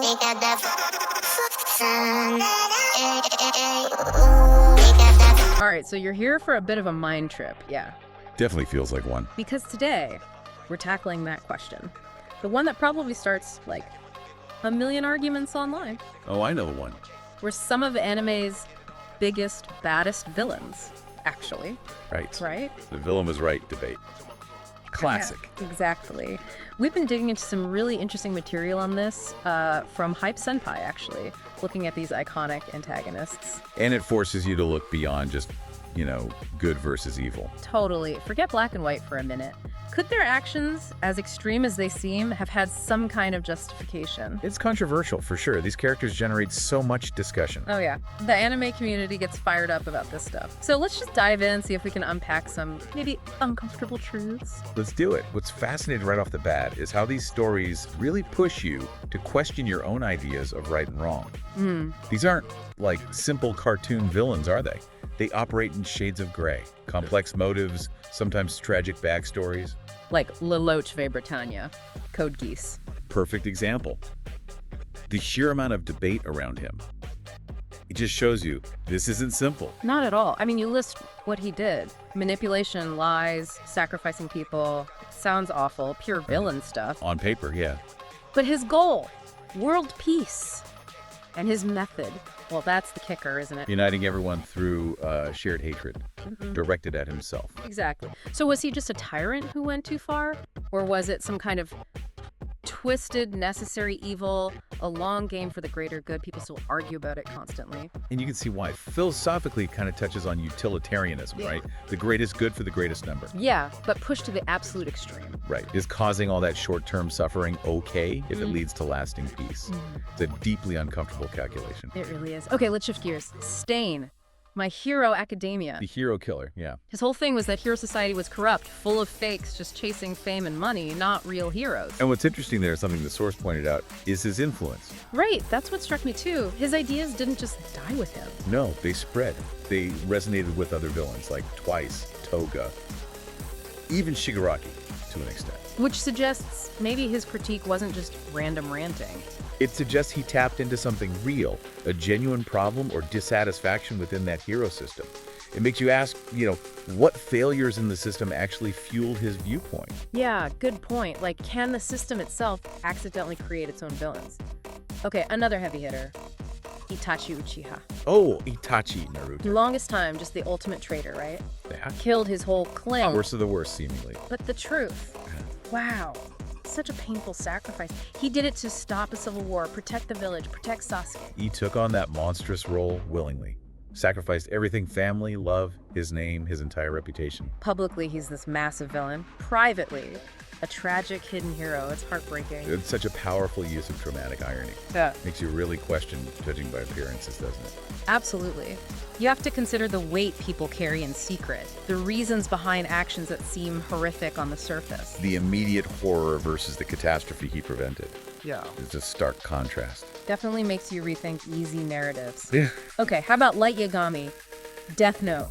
All right, so you're here for a bit of a mind trip, yeah. Definitely feels like one. Because today, we're tackling that question. The one that probably starts, like, a million arguments online. Oh, I know one. We're some of anime's biggest, baddest villains, actually. Right. Right? The villain was right debate. Classic. Yeah, exactly. We've been digging into some really interesting material on this from Hype Senpai, actually, looking at these iconic antagonists. And it forces you to look beyond just, good versus evil. Totally. Forget black and white for a minute. Could their actions, as extreme as they seem, have had some kind of justification? It's controversial, for sure. These characters generate so much discussion. Oh yeah, the anime community gets fired up about this stuff. So let's just dive in and see if we can unpack some maybe uncomfortable truths. Let's do it. What's fascinating right off the bat is how these stories really push you to question your own ideas of right and wrong. These aren't like simple cartoon villains, are they? They operate in shades of gray, complex motives, sometimes tragic backstories. Like Le Loach ve Britannia, Code Geass. Perfect example. The sheer amount of debate around him. It just shows you this isn't simple. Not at all. I mean, you list what he did. Manipulation, lies, sacrificing people. Sounds awful. Pure villain stuff. On paper, yeah. But his goal, world peace. And his method, well, that's the kicker, isn't it? Uniting everyone through shared hatred, directed at himself. Exactly. So was he just a tyrant who went too far? Or was it some kind of twisted, necessary evil, a long game for the greater good? People still argue about it constantly. And you can see why. Philosophically, it kind of touches on utilitarianism, right? The greatest good for the greatest number. Yeah, but pushed to the absolute extreme. Right. Is causing all that short-term suffering okay if it leads to lasting peace? It's a deeply uncomfortable calculation. It really is. Okay, let's shift gears. Stain. My Hero Academia. The hero killer, yeah. His whole thing was that hero society was corrupt, full of fakes, just chasing fame and money, not real heroes. And what's interesting there, something the source pointed out, is his influence. Right, that's what struck me too. His ideas didn't just die with him. No, they spread. They resonated with other villains like Twice, Toga, even Shigaraki to an extent. Which suggests maybe his critique wasn't just random ranting. It suggests he tapped into something real, a genuine problem or dissatisfaction within that hero system. It makes you ask, what failures in the system actually fueled his viewpoint? Yeah, good point. Like, can the system itself accidentally create its own villains? Okay, another heavy hitter. Itachi Uchiha. Oh, Itachi Naruto. Longest time, just the ultimate traitor, right? Yeah. Killed his whole clan. Worst of the worst, seemingly. But the truth. Wow. Such a painful sacrifice. He did it to stop a civil war, protect the village, protect Sasuke. He took on that monstrous role willingly. Sacrificed everything: family, love, his name, his entire reputation. Publicly, he's this massive villain. Privately, a tragic hidden hero. It's heartbreaking. It's such a powerful use of dramatic irony. Yeah. Makes you really question judging by appearances, doesn't it? Absolutely. You have to consider the weight people carry in secret, the reasons behind actions that seem horrific on the surface. The immediate horror versus the catastrophe he prevented. Yeah. It's a stark contrast. Definitely makes you rethink easy narratives. Yeah. Okay, how about Light Yagami? Death Note.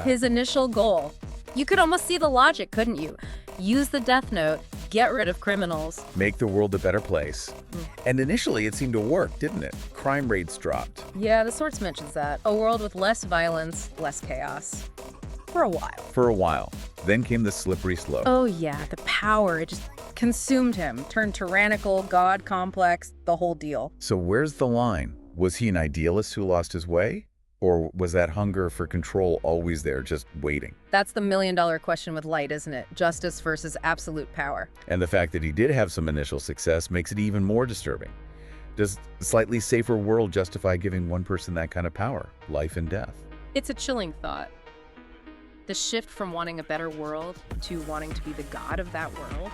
His initial goal. You could almost see the logic, couldn't you? Use the Death Note, get rid of criminals. Make the world a better place. And initially it seemed to work, didn't it? Crime rates dropped. Yeah, the source mentions that. A world with less violence, less chaos. For a while. For a while. Then came the slippery slope. Oh yeah, the power. It just consumed him. Turned tyrannical, god complex, the whole deal. So where's the line? Was he an idealist who lost his way? Or was that hunger for control always there, just waiting? That's the million-dollar question with Light, isn't it? Justice versus absolute power. And the fact that he did have some initial success makes it even more disturbing. Does a slightly safer world justify giving one person that kind of power, life and death? It's a chilling thought. The shift from wanting a better world to wanting to be the god of that world.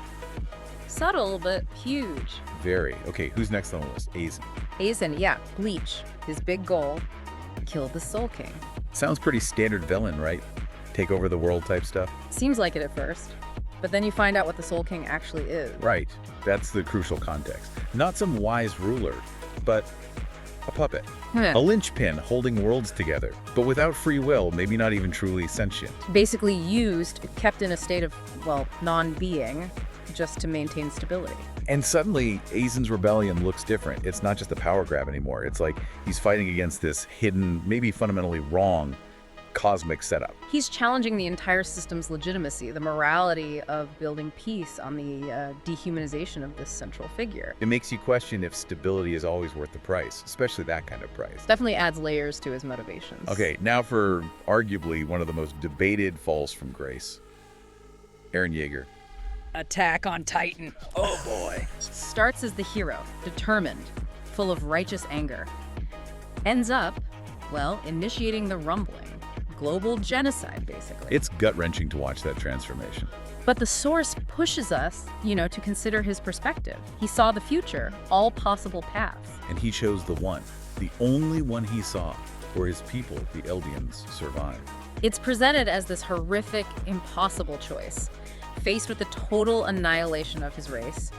Subtle, but huge. Very. Okay, who's next on the list? Aizen. Aizen, yeah, Bleach. His big goal, kill the Soul King. Sounds pretty standard villain, right? Take over the world type stuff? Seems like it at first. But then you find out what the Soul King actually is. Right. That's the crucial context. Not some wise ruler, but a puppet. A linchpin holding worlds together, but without free will, maybe not even truly sentient. Basically used, kept in a state of, well, non-being just to maintain stability. And suddenly, Aizen's rebellion looks different. It's not just a power grab anymore. It's like he's fighting against this hidden, maybe fundamentally wrong cosmic setup. He's challenging the entire system's legitimacy, the morality of building peace on the dehumanization of this central figure. It makes you question if stability is always worth the price, especially that kind of price. Definitely adds layers to his motivations. Okay, now for arguably one of the most debated falls from grace. Eren Yeager. Attack on Titan. Oh boy. Starts as the hero, determined, full of righteous anger. Ends up, well, initiating the rumbling. Global genocide, basically. It's gut-wrenching to watch that transformation. But the source pushes us, to consider his perspective. He saw the future, all possible paths. And he chose the one, the only one he saw, where his people, the Eldians, survived. It's presented as this horrific, impossible choice. Faced with the total annihilation of his race,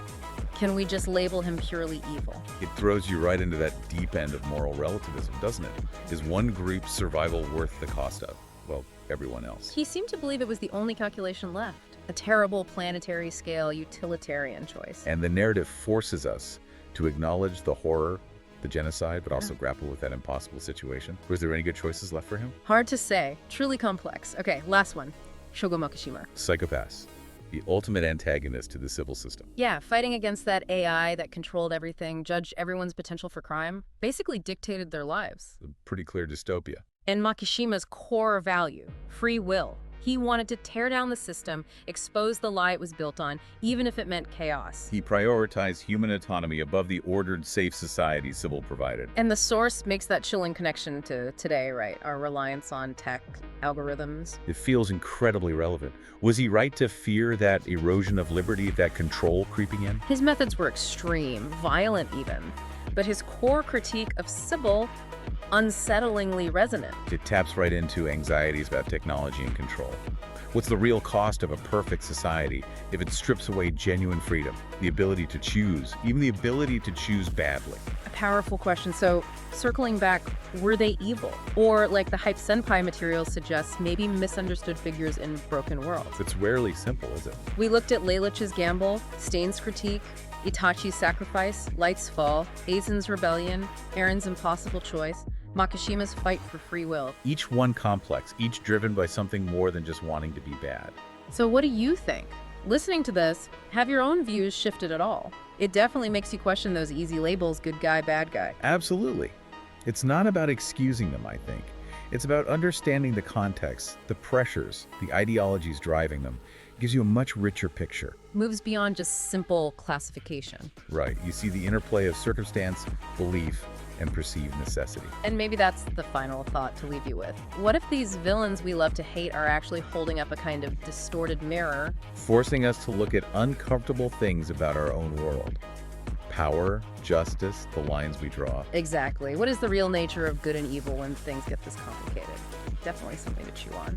can we just label him purely evil? It throws you right into that deep end of moral relativism, doesn't it? Is one group's survival worth the cost of, well, everyone else? He seemed to believe it was the only calculation left. A terrible planetary scale utilitarian choice. And the narrative forces us to acknowledge the horror, the genocide, but also grapple with that impossible situation. Was there any good choices left for him? Hard to say. Truly complex. Okay, last one. Shogo Makishima. Psychopaths. The ultimate antagonist to the civil system. Yeah, fighting against that AI that controlled everything, judged everyone's potential for crime, basically dictated their lives. A pretty clear dystopia. And Makishima's core value, free will. He wanted to tear down the system, expose the lie it was built on, even if it meant chaos. He prioritized human autonomy above the ordered, safe society Sybil provided. And the source makes that chilling connection to today, right? Our reliance on tech, algorithms. It feels incredibly relevant. Was he right to fear that erosion of liberty, that control creeping in? His methods were extreme, violent even. But his core critique of Sybil, unsettlingly resonant. It taps right into anxieties about technology and control. What's the real cost of a perfect society if it strips away genuine freedom, the ability to choose, even the ability to choose badly? A powerful question. So, circling back, were they evil? Or, like the hype Senpai material suggests, maybe misunderstood figures in broken worlds? It's rarely simple, is it? We looked at Leilich's gamble, Stain's critique, Itachi's sacrifice, Light's fall, Aizen's rebellion, Eren's impossible choice, Makishima's fight for free will. Each one complex, each driven by something more than just wanting to be bad. So what do you think? Listening to this, have your own views shifted at all? It definitely makes you question those easy labels, good guy, bad guy. Absolutely. It's not about excusing them, I think. It's about understanding the context, the pressures, the ideologies driving them. It gives you a much richer picture. Moves beyond just simple classification. Right. You see the interplay of circumstance, belief, and perceived necessity. And maybe that's the final thought to leave you with. What if these villains we love to hate are actually holding up a kind of distorted mirror? Forcing us to look at uncomfortable things about our own world. Power, justice, the lines we draw. Exactly. What is the real nature of good and evil when things get this complicated? Definitely something to chew on.